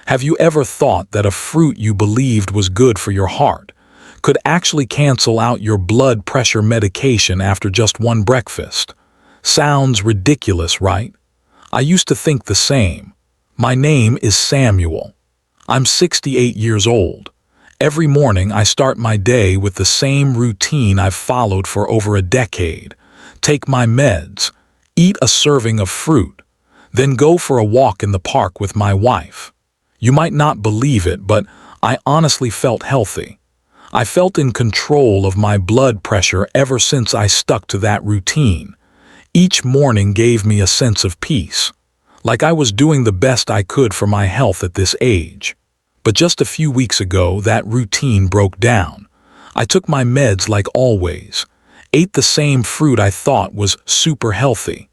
Have you ever thought that a fruit you believed was good for your heart could actually cancel out your blood pressure medication after just one breakfast? Sounds ridiculous, right? I used to think the same. My name is Samuel. I'm 68 years old. Every morning I start my day with the same routine I've followed for over a decade. Take my meds, eat a serving of fruit, then go for a walk in the park with my wife. You might not believe it, but I honestly felt healthy. I felt in control of my blood pressure ever since I stuck to that routine. Each morning gave me a sense of peace, like I was doing the best I could for my health at this age. But just a few weeks ago, that routine broke down. I took my meds like always, ate the same fruit I thought was super healthy.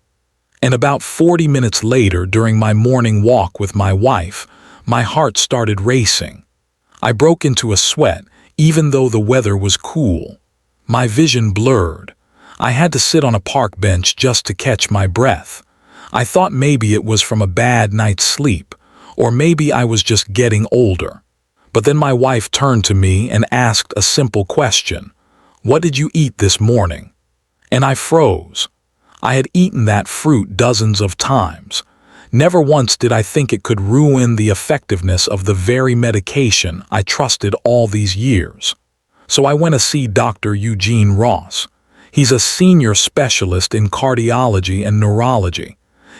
And about 40 minutes later, during my morning walk with my wife, my heart started racing. I broke into a sweat, even though the weather was cool. My vision blurred. I had to sit on a park bench just to catch my breath. I thought maybe it was from a bad night's sleep, or maybe I was just getting older. But then my wife turned to me and asked a simple question. "What did you eat this morning?" And I froze. I had eaten that fruit dozens of times. Never once did I think it could ruin the effectiveness of the very medication I trusted all these years. So I went to see Dr. Eugene Ross. He's a senior specialist in cardiology and neurology.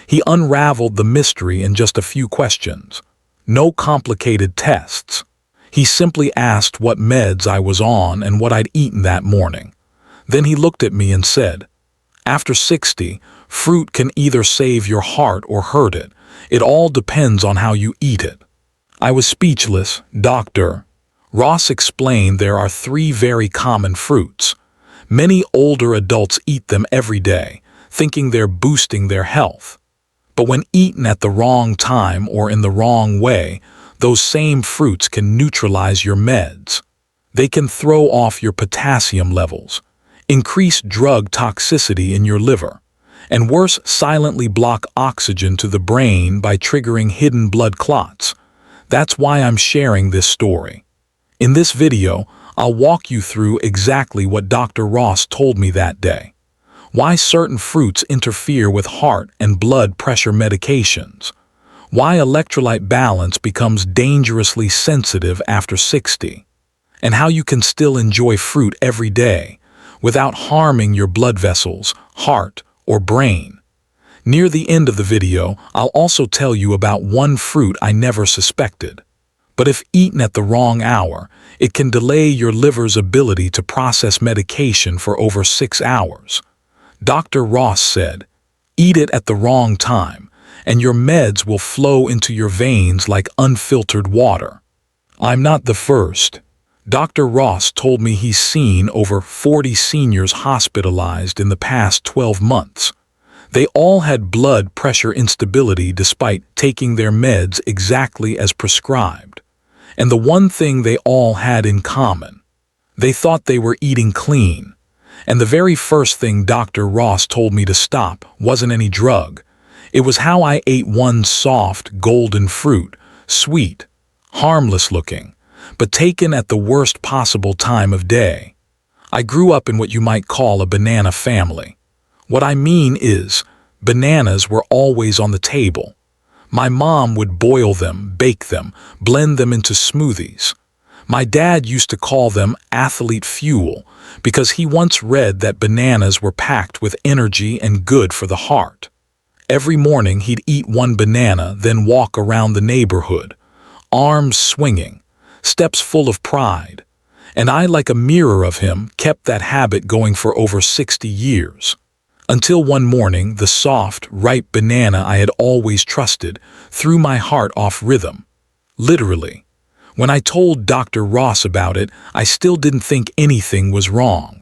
He unraveled the mystery in just a few questions. No complicated tests. He simply asked what meds I was on and what I'd eaten that morning. Then he looked at me and said, "After 60, fruit can either save your heart or hurt it. It all depends on how you eat it." I was speechless. Dr. Ross explained there are 3 very common fruits. Many older adults eat them every day, thinking they're boosting their health. But when eaten at the wrong time or in the wrong way, those same fruits can neutralize your meds. They can throw off your potassium levels, increase drug toxicity in your liver, and worse, silently block oxygen to the brain by triggering hidden blood clots. That's why I'm sharing this story. In this video, I'll walk you through exactly what Dr. Ross told me that day. Why certain fruits interfere with heart and blood pressure medications. Why electrolyte balance becomes dangerously sensitive after 60. And how you can still enjoy fruit every day without harming your blood vessels, heart, or brain. Near the end of the video, I'll also tell you about one fruit I never suspected. But if eaten at the wrong hour, it can delay your liver's ability to process medication for over 6 hours. Dr. Ross said, "Eat it at the wrong time, and your meds will flow into your veins like unfiltered water." I'm not the first. Dr. Ross told me he's seen over 40 seniors hospitalized in the past 12 months. They all had blood pressure instability despite taking their meds exactly as prescribed. And the one thing they all had in common, they thought they were eating clean. And the very first thing Dr. Ross told me to stop wasn't any drug. It was how I ate one soft, golden fruit, sweet, harmless looking, but taken at the worst possible time of day. I grew up in what you might call a banana family. What I mean is, bananas were always on the table. My mom would boil them, bake them, blend them into smoothies. My dad used to call them athlete fuel because he once read that bananas were packed with energy and good for the heart. Every morning he'd eat one banana, then walk around the neighborhood, arms swinging, steps full of pride. And I, like a mirror of him, kept that habit going for over 60 years. Until one morning, the soft, ripe banana I had always trusted threw my heart off rhythm. Literally. When I told Dr. Ross about it, I still didn't think anything was wrong.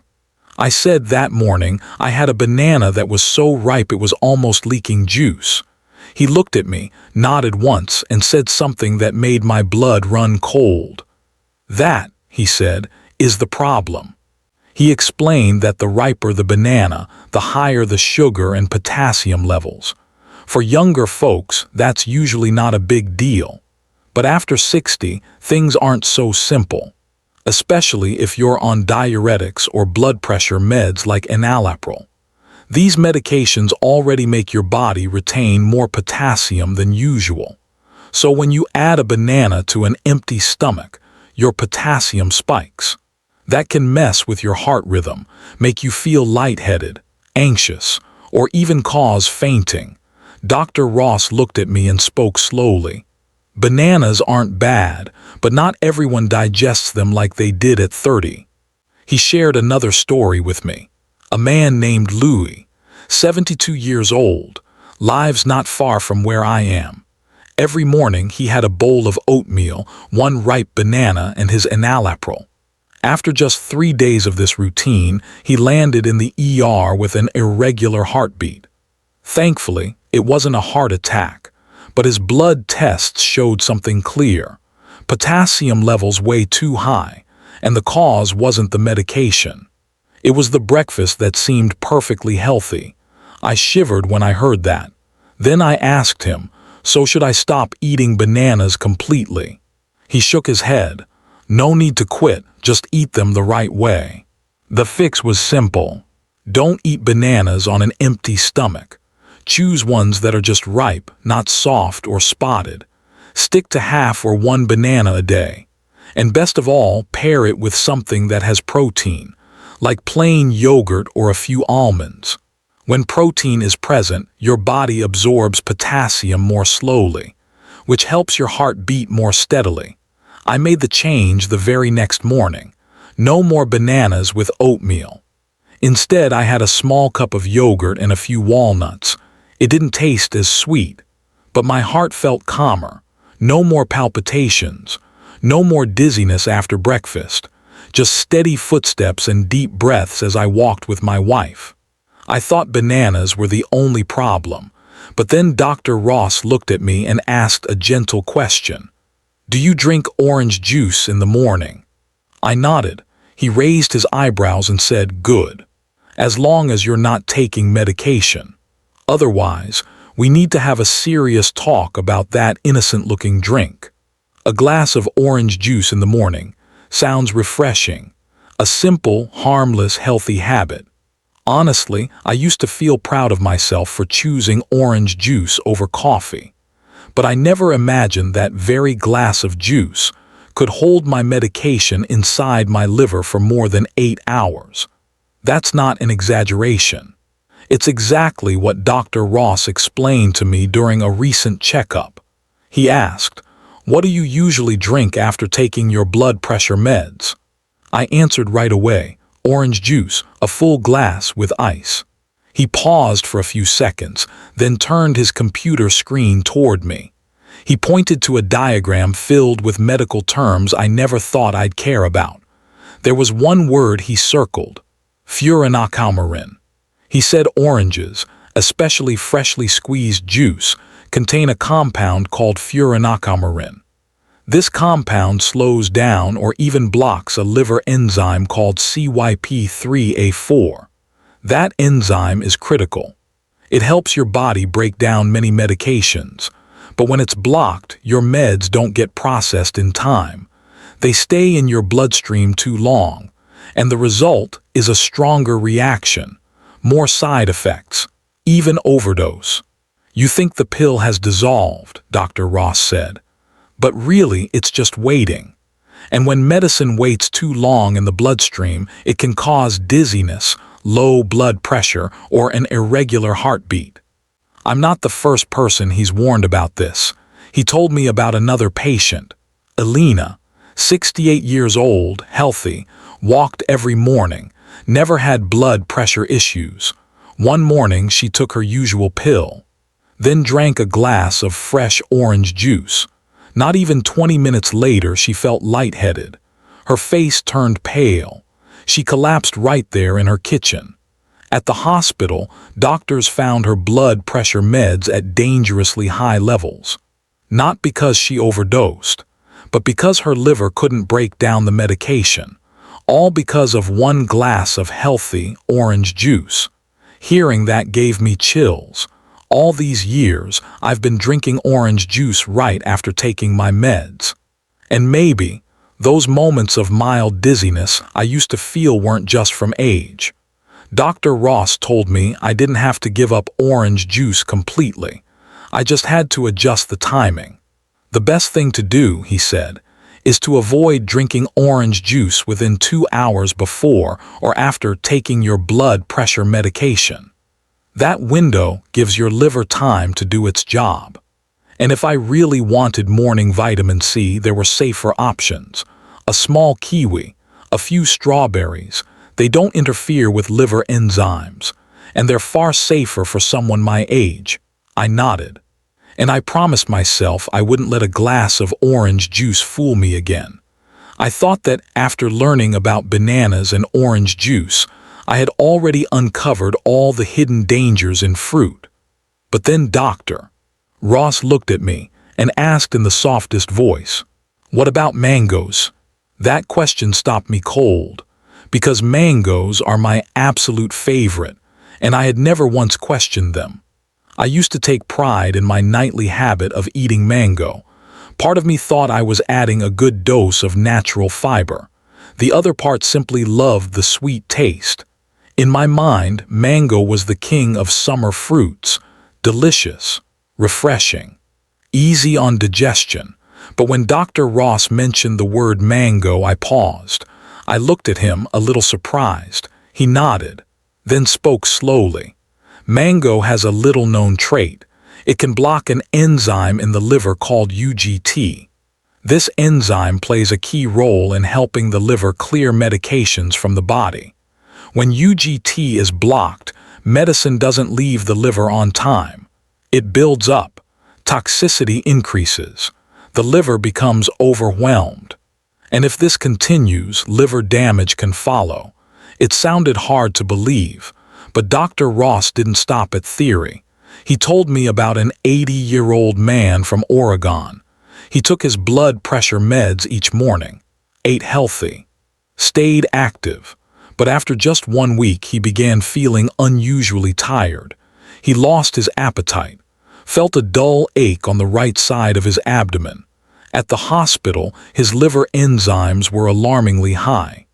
I said that morning I had a banana that was so ripe it was almost leaking juice. He looked at me, nodded once, and said something that made my blood run cold. "That," he said, "is the problem." He explained that the riper the banana, the higher the sugar and potassium levels. For younger folks, that's usually not a big deal. But after 60, things aren't so simple, especially if you're on diuretics or blood pressure meds like enalapril. These medications already make your body retain more potassium than usual. So when you add a banana to an empty stomach, your potassium spikes. That can mess with your heart rhythm, make you feel lightheaded, anxious, or even cause fainting. Dr. Ross looked at me and spoke slowly. Bananas aren't bad, but not everyone digests them like they did at 30. He shared another story with me. A man named Louis, 72 years old, lives not far from where I am. Every morning he had a bowl of oatmeal, one ripe banana, and his enalapril. After just 3 days of this routine, he landed in the ER with an irregular heartbeat. Thankfully, it wasn't a heart attack, but his blood tests showed something clear. Potassium levels way too high, and the cause wasn't the medication. It was the breakfast that seemed perfectly healthy. I shivered when I heard that. Then I asked him, so should I stop eating bananas completely? He shook his head. No need to quit, just eat them the right way. The fix was simple. Don't eat bananas on an empty stomach. Choose ones that are just ripe, not soft or spotted. Stick to half or one banana a day. And best of all, pair it with something that has protein, like plain yogurt or a few almonds. When protein is present, your body absorbs potassium more slowly, which helps your heart beat more steadily. I made the change the very next morning. No more bananas with oatmeal. Instead, I had a small cup of yogurt and a few walnuts. It didn't taste as sweet, but my heart felt calmer. No more palpitations, no more dizziness after breakfast, just steady footsteps and deep breaths as I walked with my wife. I thought bananas were the only problem, but then Dr. Ross looked at me and asked a gentle question. Do you drink orange juice in the morning? I nodded. He raised his eyebrows and said, good. As long as you're not taking medication. Otherwise, we need to have a serious talk about that innocent-looking drink. A glass of orange juice in the morning sounds refreshing. A simple, harmless, healthy habit. Honestly, I used to feel proud of myself for choosing orange juice over coffee. But I never imagined that very glass of juice could hold my medication inside my liver for more than 8 hours. That's not an exaggeration. It's exactly what Dr. Ross explained to me during a recent checkup. He asked, what do you usually drink after taking your blood pressure meds? I answered right away, orange juice, a full glass with ice. He paused for a few seconds, then turned his computer screen toward me. He pointed to a diagram filled with medical terms I never thought I'd care about. There was one word he circled, furanocoumarin. He said oranges, especially freshly squeezed juice, contain a compound called furanocoumarin. This compound slows down or even blocks a liver enzyme called CYP3A4. That enzyme is critical. It helps your body break down many medications, but when it's blocked, your meds don't get processed in time. They stay in your bloodstream too long, and the result is a stronger reaction. More side effects, even overdose. You think the pill has dissolved, Dr. Ross said, but really it's just waiting. And when medicine waits too long in the bloodstream, it can cause dizziness, low blood pressure, or an irregular heartbeat. I'm not the first person he's warned about this. He told me about another patient, Elena, 68 years old, healthy, walked every morning, never had blood pressure issues. One morning she took her usual pill, then drank a glass of fresh orange juice. Not even 20 minutes later she felt lightheaded. Her face turned pale. She collapsed right there in her kitchen. At the hospital, doctors found her blood pressure meds at dangerously high levels. Not because she overdosed, but because her liver couldn't break down the medication. All because of one glass of healthy orange juice. Hearing that gave me chills. All these years, I've been drinking orange juice right after taking my meds. And maybe, those moments of mild dizziness I used to feel weren't just from age. Dr. Ross told me I didn't have to give up orange juice completely. I just had to adjust the timing. The best thing to do, he said, is to avoid drinking orange juice within 2 hours before or after taking your blood pressure medication. That window gives your liver time to do its job. And if I really wanted morning vitamin C, there were safer options. A small kiwi, a few strawberries. They don't interfere with liver enzymes, and they're far safer for someone my age. I nodded. And I promised myself I wouldn't let a glass of orange juice fool me again. I thought that after learning about bananas and orange juice, I had already uncovered all the hidden dangers in fruit. But then Dr. Ross looked at me and asked in the softest voice, "What about mangoes?" That question stopped me cold, because mangoes are my absolute favorite, and I had never once questioned them. I used to take pride in my nightly habit of eating mango. Part of me thought I was adding a good dose of natural fiber. The other part simply loved the sweet taste. In my mind, mango was the king of summer fruits, delicious, refreshing, easy on digestion. But when Dr. Ross mentioned the word mango, I paused. I looked at him, a little surprised. He nodded, then spoke slowly. Mango has a little-known trait. It can block an enzyme in the liver called UGT. This enzyme plays a key role in helping the liver clear medications from the body. When UGT is blocked, medicine doesn't leave the liver on time. It builds up. Toxicity increases. The liver becomes overwhelmed. And if this continues, liver damage can follow. It sounded hard to believe, but Dr. Ross didn't stop at theory. He told me about an 80-year-old man from Oregon. He took his blood pressure meds each morning, ate healthy, stayed active. But after just 1 week, he began feeling unusually tired. He lost his appetite, felt a dull ache on the right side of his abdomen. At the hospital, his liver enzymes were alarmingly high.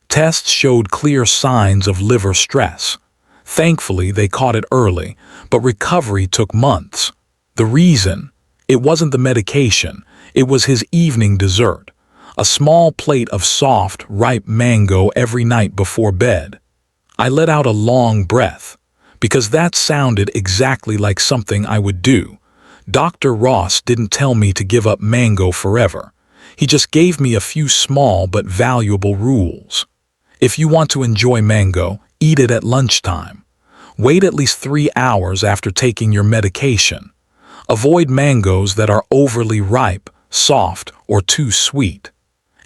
Tests showed clear signs of liver stress. Thankfully, they caught it early, but recovery took months. The reason? It wasn't the medication, it was his evening dessert. A small plate of soft, ripe mango every night before bed. I let out a long breath, because that sounded exactly like something I would do. Dr. Ross didn't tell me to give up mango forever. He just gave me a few small but valuable rules. If you want to enjoy mango, eat it at lunchtime. Wait at least 3 hours after taking your medication. Avoid mangoes that are overly ripe, soft, or too sweet.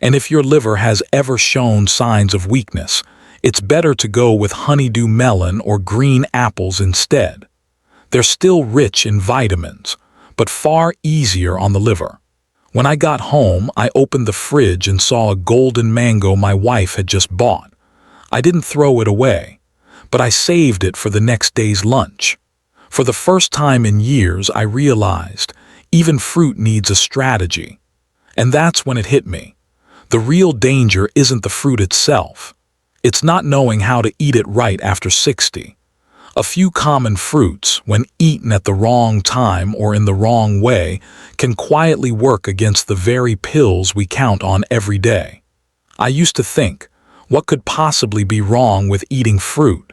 And if your liver has ever shown signs of weakness, it's better to go with honeydew melon or green apples instead. They're still rich in vitamins, but far easier on the liver. When I got home, I opened the fridge and saw a golden mango my wife had just bought. I didn't throw it away, but I saved it for the next day's lunch. For the first time in years, I realized even fruit needs a strategy. And that's when it hit me. The real danger isn't the fruit itself. It's not knowing how to eat it right after 60. A few common fruits, when eaten at the wrong time or in the wrong way, can quietly work against the very pills we count on every day. I used to think, what could possibly be wrong with eating fruit?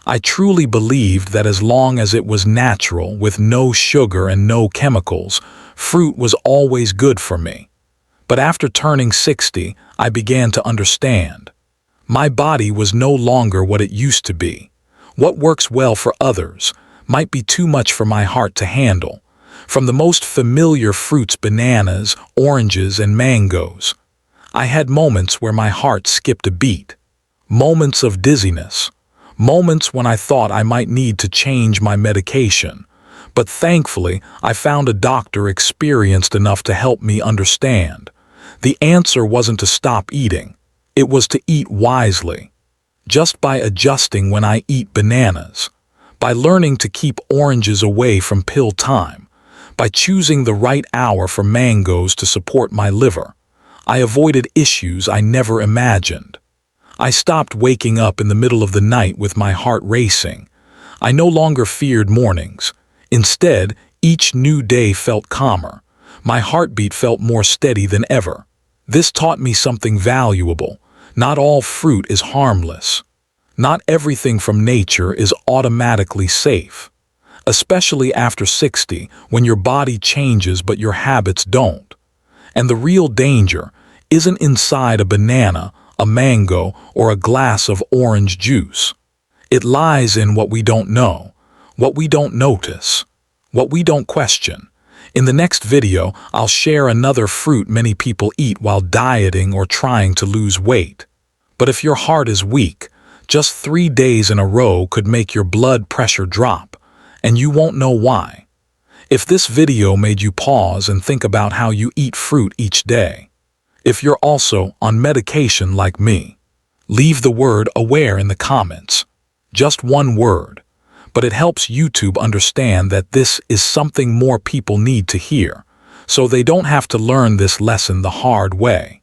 I truly believed that as long as it was natural, with no sugar and no chemicals, fruit was always good for me. But after turning 60, I began to understand. My body was no longer what it used to be. What works well for others might be too much for my heart to handle. From the most familiar fruits, bananas, oranges, and mangoes, I had moments where my heart skipped a beat. Moments of dizziness. Moments when I thought I might need to change my medication. But thankfully, I found a doctor experienced enough to help me understand. The answer wasn't to stop eating. It was to eat wisely. Just by adjusting when I eat bananas, by learning to keep oranges away from pill time, by choosing the right hour for mangoes to support my liver. I avoided issues I never imagined. I stopped waking up in the middle of the night with my heart racing. I no longer feared mornings. Instead, each new day felt calmer. My heartbeat felt more steady than ever. This taught me something valuable. Not all fruit is harmless. Not everything from nature is automatically safe. Especially after 60, when your body changes but your habits don't. And the real danger isn't inside a banana, a mango, or a glass of orange juice. It lies in what we don't know, what we don't notice, what we don't question. In the next video, I'll share another fruit many people eat while dieting or trying to lose weight. But if your heart is weak, just 3 days in a row could make your blood pressure drop, and you won't know why. If this video made you pause and think about how you eat fruit each day, if you're also on medication like me, leave the word aware in the comments. Just one word, but it helps YouTube understand that this is something more people need to hear, so they don't have to learn this lesson the hard way.